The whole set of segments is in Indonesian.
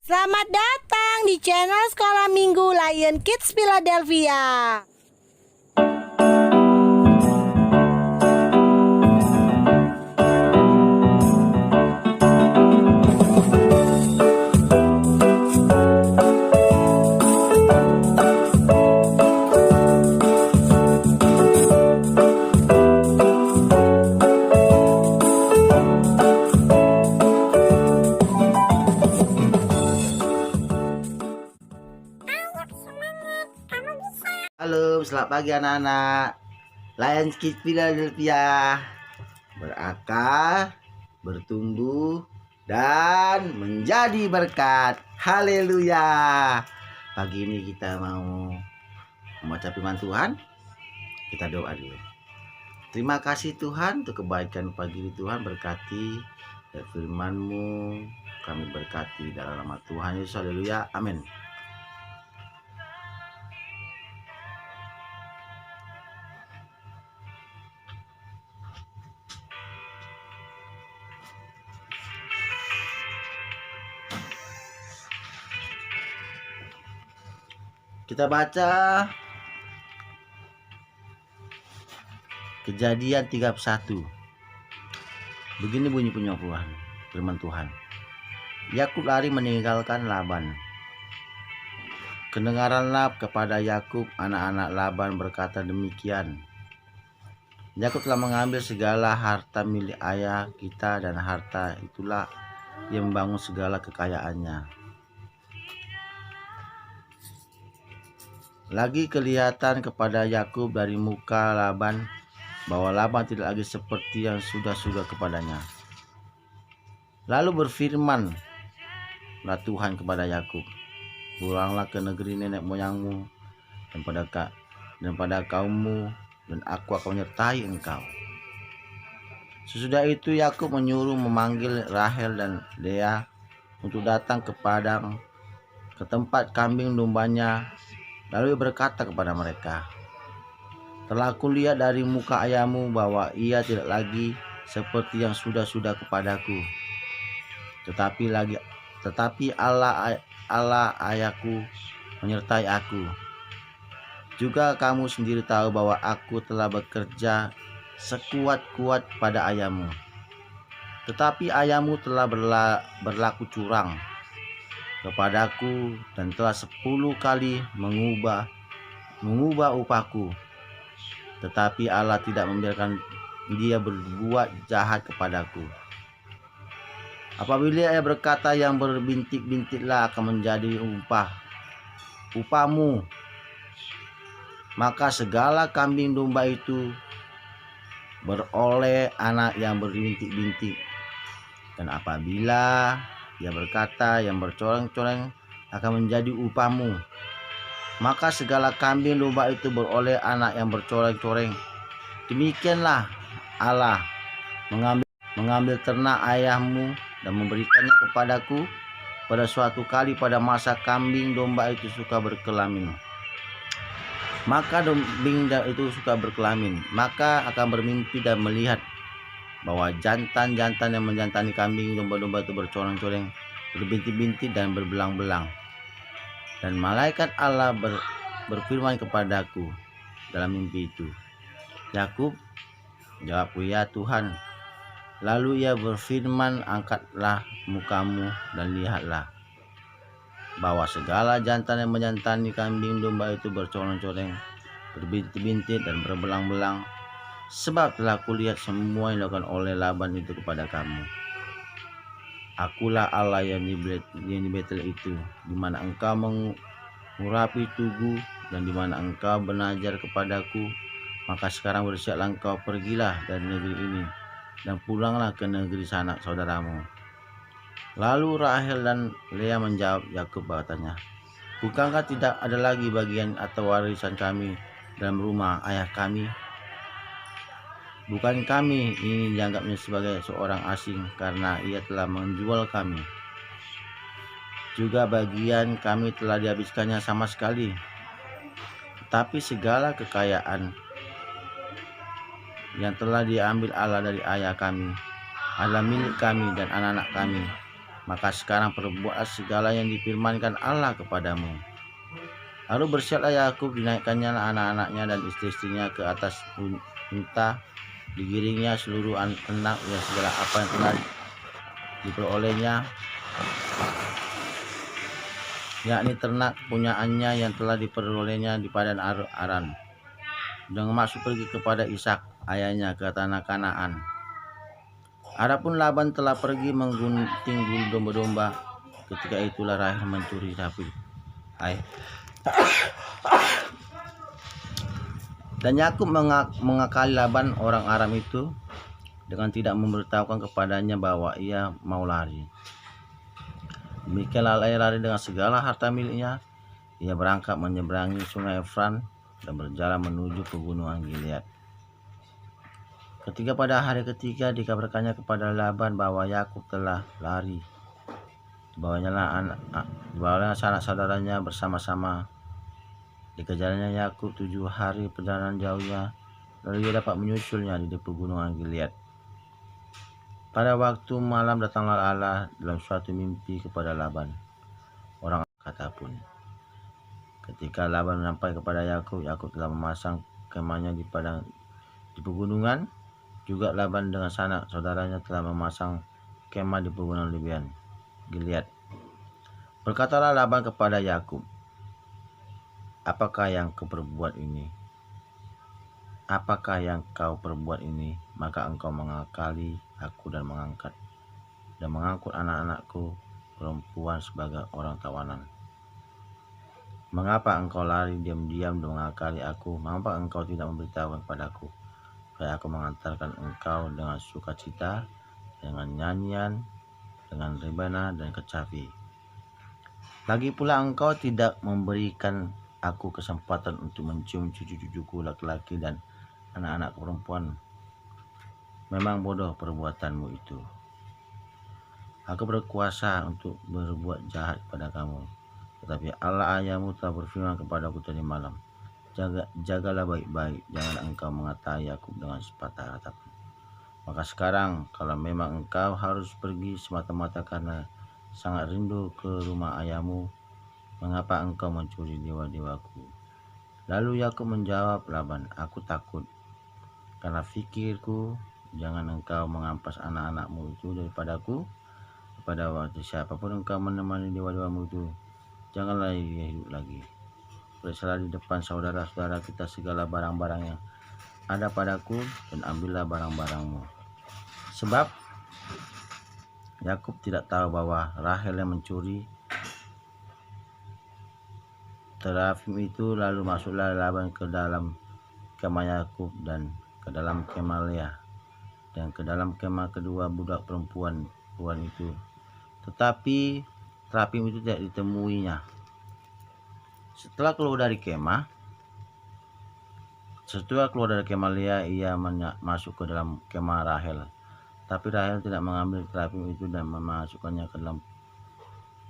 Selamat datang di channel Sekolah Minggu Lion Kids Philadelphia. Halo, selamat pagi anak-anak. Lion Kids Philadelphia berakar, bertumbuh, dan menjadi berkat. Haleluya. Pagi ini kita mau membaca firman Tuhan. Kita doa dulu. Terima kasih Tuhan untuk kebaikan pagi ini. Tuhan berkati firman-Mu. Kami berkati dalam nama Tuhan Yesus. Haleluya. Amin. Kita baca Kejadian 31. Begini bunyi penyambutan firman Tuhan. Yakub lari meninggalkan Laban. Kedengaranlah kepada Yakub anak-anak Laban berkata demikian. Yakub telah mengambil segala harta milik ayah kita, dan harta itulah yang membangun segala kekayaannya. Lagi kelihatan kepada Yakub dari muka Laban bahwa Laban tidak lagi seperti yang sudah kepadanya. Lalu berfirmanlah Tuhan kepada Yakub, pulanglah ke negeri nenek moyangmu dan pada kaummu, dan aku akan menyertai engkau. Sesudah itu Yakub memanggil Rahel dan Lea untuk datang ke padang, ke tempat kambing dombanya. Lalu berkata kepada mereka, telah aku lihat dari muka ayahmu bahwa ia tidak lagi seperti yang sudah kepadaku, tetapi Allah ayahku menyertai aku. Juga kamu sendiri tahu bahwa aku telah bekerja sekuat-kuat pada ayahmu, tetapi ayahmu telah berlaku curang kepadaku dan telah 10 kali mengubah upahku. Tetapi Allah tidak membiarkan dia berbuat jahat kepadaku. Apabila ia berkata, yang berbintik-bintiklah akan menjadi upahmu, maka segala kambing domba itu beroleh anak yang berbintik-bintik. Dan apabila ia berkata, yang bercoreng-coreng akan menjadi upahmu, maka segala kambing domba itu beroleh anak yang bercoreng-coreng. Demikianlah Allah mengambil ternak ayahmu dan memberikannya kepadaku pada suatu kali pada masa kambing domba itu suka berkelamin. Maka kambing itu suka berkelamin, maka akan bermimpi dan melihat bahwa jantan-jantan yang menjantani kambing domba-domba itu bercoreng-coreng, berbintik-bintik dan berbelang-belang. Dan malaikat Allah berfirman kepadaku dalam mimpi itu, Yakub. Jawabku, ya Tuhan. Lalu ia berfirman, angkatlah mukamu dan lihatlah bahwa segala jantan yang menjantani kambing domba itu bercoreng-coreng, berbintik-bintik dan berbelang-belang. Sebab telah kulihat semua yang dilakukan oleh Laban itu kepada kamu. Akulah Allah yang di Betel itu, di mana engkau mengurapi tugu dan di mana engkau benajar kepadaku. Maka sekarang bersiaplah engkau, pergilah dari negeri ini dan pulanglah ke negeri sanak saudaramu. Lalu Rahel dan Lea menjawab Yakub bertanya, bukankah tidak ada lagi bagian atau warisan kami dalam rumah ayah kami? Bukan kami ini dianggapnya sebagai seorang asing karena ia telah menjual kami. Juga bagian kami telah dihabiskannya sama sekali. Tetapi segala kekayaan yang telah diambil Allah dari ayah kami adalah milik kami dan anak-anak kami. Maka sekarang perbuatlah segala yang difirmankan Allah kepadamu. Lalu bersiaplah Yakub, dinaikkannya anak-anaknya dan istri-istrinya ke atas unta, digiringnya seluruh anak dan segala apa yang telah diperolehnya, yakni ternak punyaannya yang telah diperolehnya di padang Aran, dan masuk pergi kepada Ishak ayahnya ke tanah Kanaan. Adapun Laban telah pergi menggunting bulu domba-domba. Ketika itulah Rahel mencuri sapi. Dan Yakub mengakali Laban orang Aram itu dengan tidak memberitahukan kepadanya bahwa ia mau lari. Demikianlah ia lari dengan segala harta miliknya. Ia berangkat menyeberangi sungai Efran dan berjalan menuju pegunungan Gilead. Ketika pada hari ketiga dikabarkannya kepada Laban bahwa Yakub telah lari, dibawanya sanak saudaranya bersama-sama. Dikejarnya Yakub 7 hari perjalanan jauhnya, lalu ia dapat menyusulnya di pegunungan Gilead. Pada waktu malam datanglah Allah dalam suatu mimpi kepada Laban, orang kata pun. Ketika Laban sampai kepada Yakub, Yakub telah memasang kemahnya di pegunungan. Juga Laban dengan sanak saudaranya telah memasang kemah di pegunungan Gilead. Berkatalah Laban kepada Yakub, apakah yang kau perbuat ini? Apakah yang kau perbuat ini? Maka engkau mengakali aku dan mengangkut anak-anakku perempuan sebagai orang tawanan. Mengapa engkau lari diam-diam dan mengakali aku? Mengapa engkau tidak memberitahukan kepadaku, supaya aku mengantarkan engkau dengan sukacita, dengan nyanyian, dengan rebana dan kecapi. Lagi pula engkau tidak memberikan aku kesempatan untuk mencium cucu-cucuku laki-laki dan anak-anak perempuan. Memang bodoh perbuatanmu itu. Aku berkuasa untuk berbuat jahat pada kamu, tetapi Allah ayahmu telah berfirman kepadaku tadi malam, jagalah baik-baik, jangan engkau mengatai aku dengan sepatah kata pun. Maka sekarang, kalau memang engkau harus pergi semata-mata karena sangat rindu ke rumah ayahmu, mengapa engkau mencuri dewa-dewaku? Lalu Yakub menjawab Laban, aku takut, karena fikirku, jangan engkau mengampas anak-anakmu itu daripadaku. Pada waktu siapapun engkau menemani dewa-dewamu itu, janganlah ia hidup lagi. Periksalah di depan saudara-saudara kita segala barang-barang yang ada padaku, dan ambillah barang-barangmu. Sebab Yakub tidak tahu bahwa Rahel yang mencuri terafim itu. Lalu masuklah Laban ke dalam kemah Yakub dan ke dalam kemah Lea dan ke dalam kemah kedua budak perempuan itu. Tetapi terafim itu tidak ditemuinya. Setelah keluar dari kemah Lea, ia masuk ke dalam kemah Rahel. Tapi Rahel tidak mengambil terafim itu dan memasukkannya ke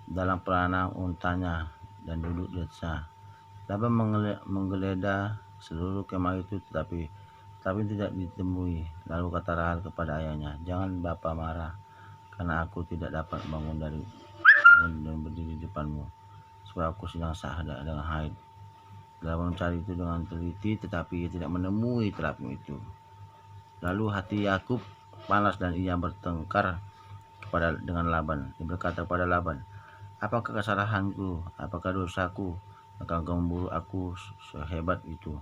dalam pelana untanya dan duduk di atasnya. Laban menggeledah seluruh kemah itu, tetapi tidak ditemui. Lalu kata Rahel kepada ayahnya, jangan bapa marah, karena aku tidak dapat bangun dan berdiri di depanmu, sebab aku sedang sahada dengan haid. Laban mencari itu dengan teliti, tetapi ia tidak menemui terafim itu. Lalu hati Yakub panas dan ia bertengkar dengan Laban. Dia berkata kepada Laban, apakah kesalahanku? Apakah dosaku? Maka engkau memburu aku sehebat itu.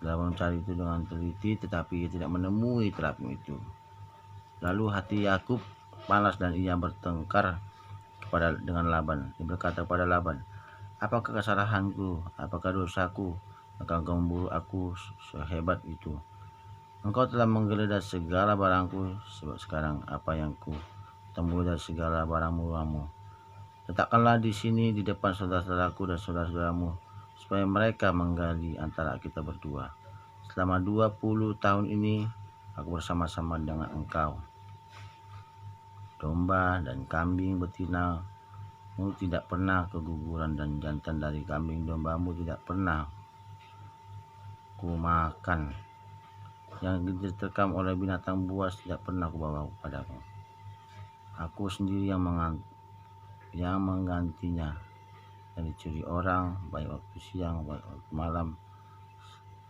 Laban mencari itu dengan teliti, tetapi ia tidak menemui terafim itu. Lalu hati Yakub panas dan ia bertengkar dengan Laban. Dia berkata kepada Laban, apakah kesalahanku? Apakah dosaku? Maka engkau memburu aku sehebat itu. Engkau telah menggeledah segala barangku, sebab sekarang apa yang ku temui dari segala barang murahmu, letakkanlah di sini di depan saudara-saudaraku dan saudara-saudaramu, supaya mereka menggali antara kita berdua. Selama 20 tahun ini aku bersama-sama dengan engkau. Domba dan kambing betinamu tidak pernah keguguran, dan jantan dari kambing dombamu tidak pernah kumakan. Yang diterkam oleh binatang buas tidak pernah kubawa kepadamu. Aku sendiri yang menggantinya dari curi orang, baik waktu siang, baik waktu malam.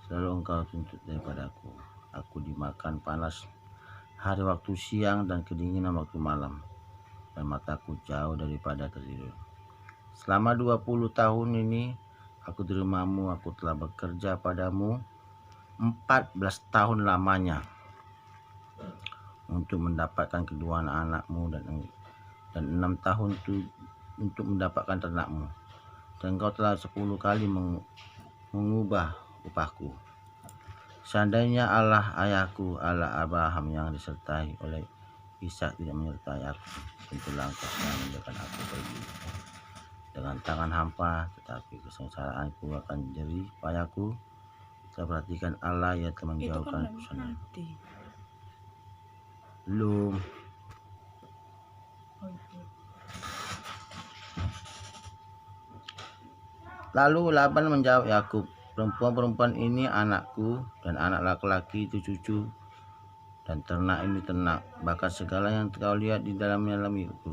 Selalu engkau tuntut daripadaku. Aku dimakan panas hari waktu siang dan kedinginan waktu malam, dan mataku jauh daripada tertidur. Selama 20 tahun ini aku terimamu, aku telah bekerja padamu 14 tahun lamanya untuk mendapatkan kedua anakmu dan 6 tahun itu untuk mendapatkan ternakmu. Dan engkau telah 10 kali mengubah upahku. Seandainya Allah ayahku, Allah Abraham yang disertai oleh Ishak tidak menyertai aku, tentulah engkau sedang membiarkan aku pergi dengan tangan hampa, tetapi kesengsaraanku akan jerih payaku. Kita perhatikan Allah yang telah menjauhkan sana. Belum. Lalu Laban menjawab Yakub, perempuan-perempuan ini anakku, dan anak laki-laki itu cucu, dan ternak ini ternak, bahkan segala yang kau lihat di dalamnya milikku.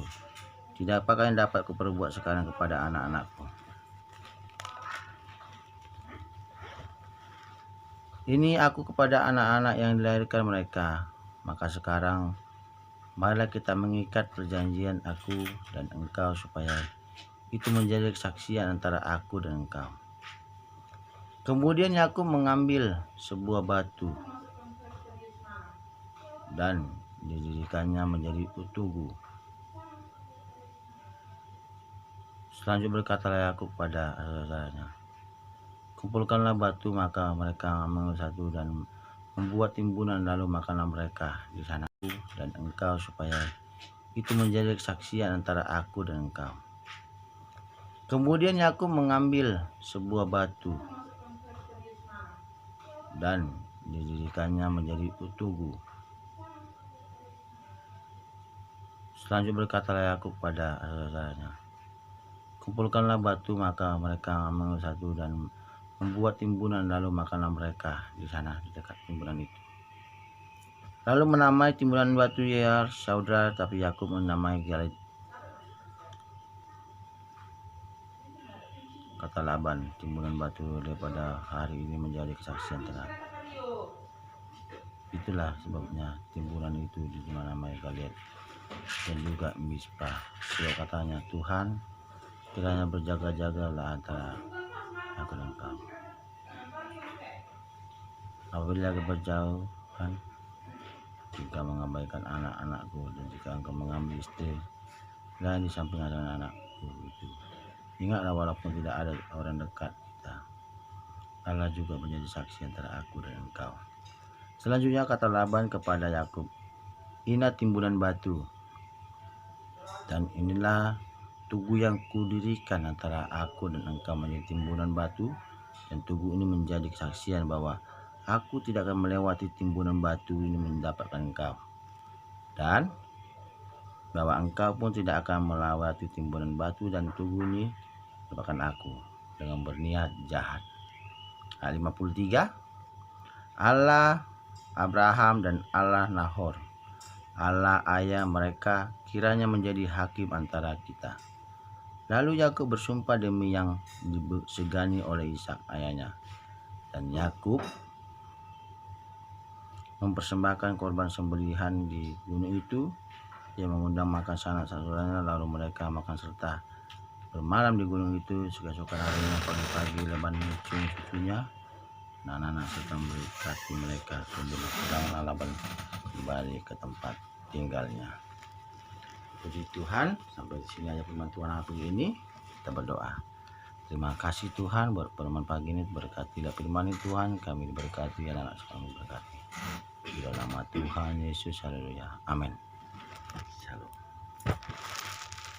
Tidak apakah yang dapat kuperbuat sekarang kepada anak-anakku? Ini aku kepada anak-anak yang dilahirkan mereka. Maka sekarang marilah kita mengikat perjanjian aku dan engkau, supaya itu menjadi kesaksian antara aku dan engkau. Kemudian Yakub mengambil sebuah batu dan didirikannya menjadi tugu. Selanjutnya berkatalah Yakub pada saudaranya, kumpulkanlah batu. Maka mereka mengambil satu dan membuat timbunan, lalu makanlah mereka di sana aku dan engkau, supaya itu menjadi kesaksian antara aku dan engkau. Kemudian Yakub mengambil sebuah batu dan didirikannya menjadi tugu. Selanjutnya berkatalah Yakub pada saudaranya, kumpulkanlah batu. Maka mereka mengambil satu dan membuat timbunan, lalu makanlah mereka di sana di dekat timbunan itu. Lalu menamai timbunan batu Yer saudara, tapi Yakub menamai Gilead. Kata Laban, timbunan batu daripada hari ini menjadi kesaksian terhadap. Itulah sebabnya timbunan itu dinamai Gilead dan juga Mizpah. Sebab katanya, Tuhan, kiranya berjaga-jagalah antara aku dan engkau. Apabila berjauhan, jika mengabaikan anak-anakku, dan jika engkau mengambil istri lain di samping anak-anakku itu, ingatlah walaupun tidak ada orang dekat kita, Allah juga menjadi saksi antara aku dan engkau. Selanjutnya kata Laban kepada Yakub, inilah timbunan batu, dan inilah tugu yang kudirikan antara aku dan engkau menjadi timbunan batu, dan tugu ini menjadi kesaksian bahwa aku tidak akan melewati timbunan batu ini mendapatkan engkau, dan bahwa engkau pun tidak akan melewati timbunan batu dan tugu ini mendapatkan aku dengan berniat jahat. Ayat 53, Allah Abraham dan Allah Nahor, Allah ayah mereka, kiranya menjadi hakim antara kita. Lalu Yakub bersumpah demi yang disegani oleh Ishak ayahnya, dan Yakub mempersembahkan korban sembelihan di gunung itu. Dia mengundang makan sanak saudaranya, lalu mereka makan serta bermalam di gunung itu. Keesokan harinya pagi-pagi Laban mencium cucunya dan anak-anak serta memberkati mereka. Kemudian pulanglah Laban kembali ke tempat tinggalnya. Puji Tuhan, sampai di sini aja firman Tuhan hari ini. Kita berdoa. Terima kasih Tuhan buat firman pagi ini, berkatilah firman ini Tuhan, kami diberkati, anak-anak kami diberkati. Di dalam nama Tuhan Yesus, haleluya, amin. Shalom.